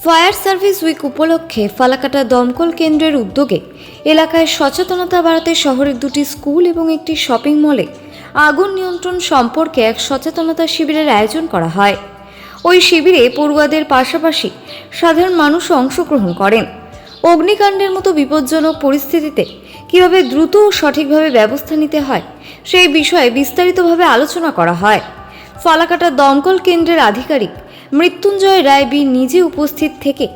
Fire service week উপলক্ষে ফালাকাটা দমকল কেন্দ্রের উদ্যোগে এলাকায় সচেতনতা বাড়াতে শহরের দুটি স্কুল এবং একটি শপিং মলে আগুন নিয়ন্ত্রণ সম্পর্কে এক সচেতনতা শিবিরের আয়োজন করা হয়। ওই শিবিরে পড়ুয়াদের পাশাপাশি সাধারণ মানুষও অংশগ্রহণ করেন। অগ্নিকাণ্ডের মতো বিপজ্জনক পরিস্থিতিতে কীভাবে দ্রুত ও সঠিকভাবে ব্যবস্থা নিতে হয় সেই বিষয়ে বিস্তারিতভাবে আলোচনা করা হয়। ফালাকাটা দমকল কেন্দ্রের আধিকারিক মৃত্যুঞ্জয় রায় বি নিজে উপস্থিত থেকে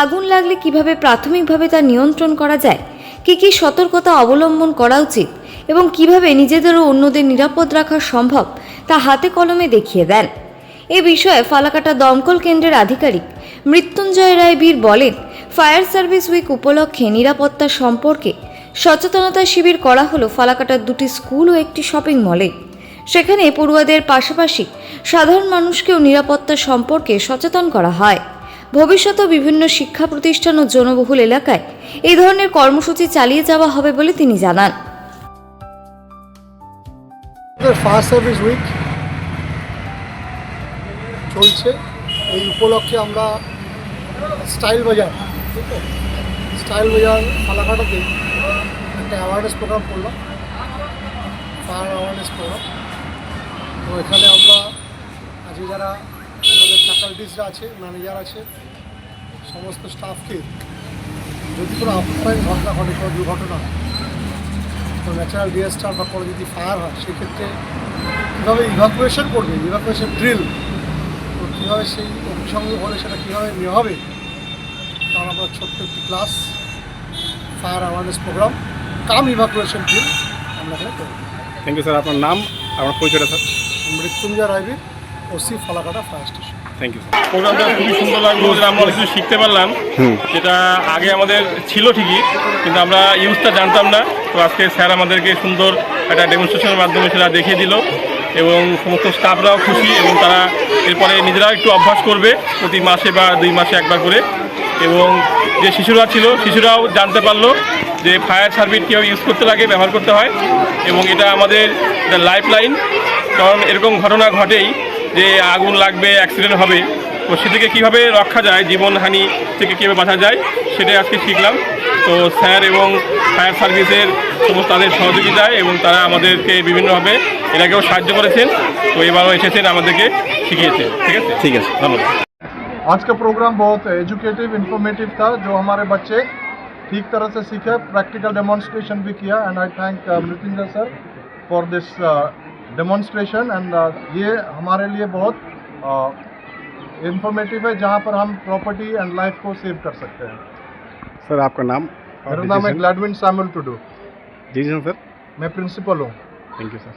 আগুন লাগলে কিভাবে প্রাথমিকভাবে তা নিয়ন্ত্রণ করা যায়, কী সতর্কতা অবলম্বন করা উচিত এবং কিভাবে নিজেদের ও অন্যদের নিরাপদ রাখা সম্ভব তা হাতে কলমে দেখিয়ে দেন। এ বিষয়ে ফালাকাটা দমকল কেন্দ্রের আধিকারিক মৃত্যুঞ্জয় রায় বীর বলেন, ফায়ার সার্ভিস উইক উপলক্ষে নিরাপত্তা সম্পর্কে সচেতনতা শিবির করা হলো ফালাকাটার দুটি স্কুল ও একটি শপিং মলে। সেখানে পড়ুয়াদের পাশাপাশি সাধারণ মানুষকেও নিরাপত্তা সম্পর্কে সচেতন করা হয়। ভবিষ্যতে বিভিন্ন শিক্ষা প্রতিষ্ঠান ও জনবহুল এলাকায় এই ধরনের কর্মসূচি চালিয়ে যাওয়া হবে বলে তিনি জানান। ফায়ার সার্ভিস উইক চলছে, এই উপলক্ষে আমরা স্টাইল বাজার ফালাকাটাতে একটা অ্যাওয়ারনেস প্রোগ্রাম করলাম, ফায়ার অ্যাওয়ারনেস প্রোগ্রাম। তো এখানে আমরা আজকে যারা আমাদের ফ্যাকাল্টিসরা আছে, ম্যানেজার আছে, সমস্ত স্টাফকে যদি কোনো আপৎকালীন ঘটনা ঘটে, কোনো দুর্ঘটনা, তো ন্যাচারাল ডিজাস্টার বা কোনো যদি ফায়ার হয় সেক্ষেত্রে কীভাবে ইভাকুয়েশন করবে, ইভাকুয়েশন ড্রিল, তো কীভাবে সেই অগ্নিসংযোগ হলে সেটা কীভাবে নেওয়া হবে, কারণ আমরা ছোট্ট একটি class fire awareness program cum evacuation drill আমরা এখানে করব। Thank you sir. আপনার নাম, আপনার পরিচয়টা sir? Mrityunjay Raybir, OC Falakata fire station. Thank you. প্রোগ্রামটা খুবই সুন্দর লাগলো, আমরা অনেক কিছু শিখতে পারলাম, যেটা আগে আমাদের ছিল ঠিকই কিন্তু আমরা ইউজটা জানতাম না। তো আজকে স্যার আমাদেরকে সুন্দর একটা ডেমনস্ট্রেশনের মাধ্যমে সেটা দেখিয়ে দিল এবং সমস্ত স্টাফরাও খুশি এবং তারা এরপরে নিজেরাও একটু অভ্যাস করবে প্রতি মাসে বা 2 মাসে একবার করে। এবং যে শিশুরা ছিল শিশুরাও জানতে পারলো যে ফায়ার সার্ভিস কীভাবে ইউজ করতে লাগে, ব্যবহার করতে হয় এবং এটা আমাদের লাইফ লাইন। কারণ এরকম ঘটনা ঘটেই যে আগুন লাগবে, অ্যাক্সিডেন্ট হবে, তো সে থেকে কীভাবে রক্ষা যায়, জীবনহানি থেকে কীভাবে বাঁচা যায় সেটাই আজকে শিখলাম। তো স্যার এবং ফায়ার সার্ভিসের সমস্ত তাদের সহযোগিতায় এবং তারা আমাদেরকে বিভিন্নভাবে এর আগেও সাহায্য করেছেন, তো এবারও এসেছেন আমাদেরকে শিখিয়েছেন। ঠিক আছে, ঠিক আছে, ধন্যবাদ। आज का प्रोग्राम बहुत एजुकेटिव, इन्फॉर्मेटिव था, जो हमारे बच्चे ठीक तरह से सीखे, प्रैक्टिकल डेमोन्स्ट्रेशन भी किया। And I thank Mrityunjay sir for this demonstration. And ये हमारे लिए बहुत इंफॉर्मेटिव है, जहाँ पर हम प्रॉपर्टी एंड लाइफ को सेव कर सकते हैं। सर आपका नाम? मेरा नाम है ग्लैडविन सैमुअल टुडू। जी सर। मैं प्रिंसिपल हूँ। Thank you sir.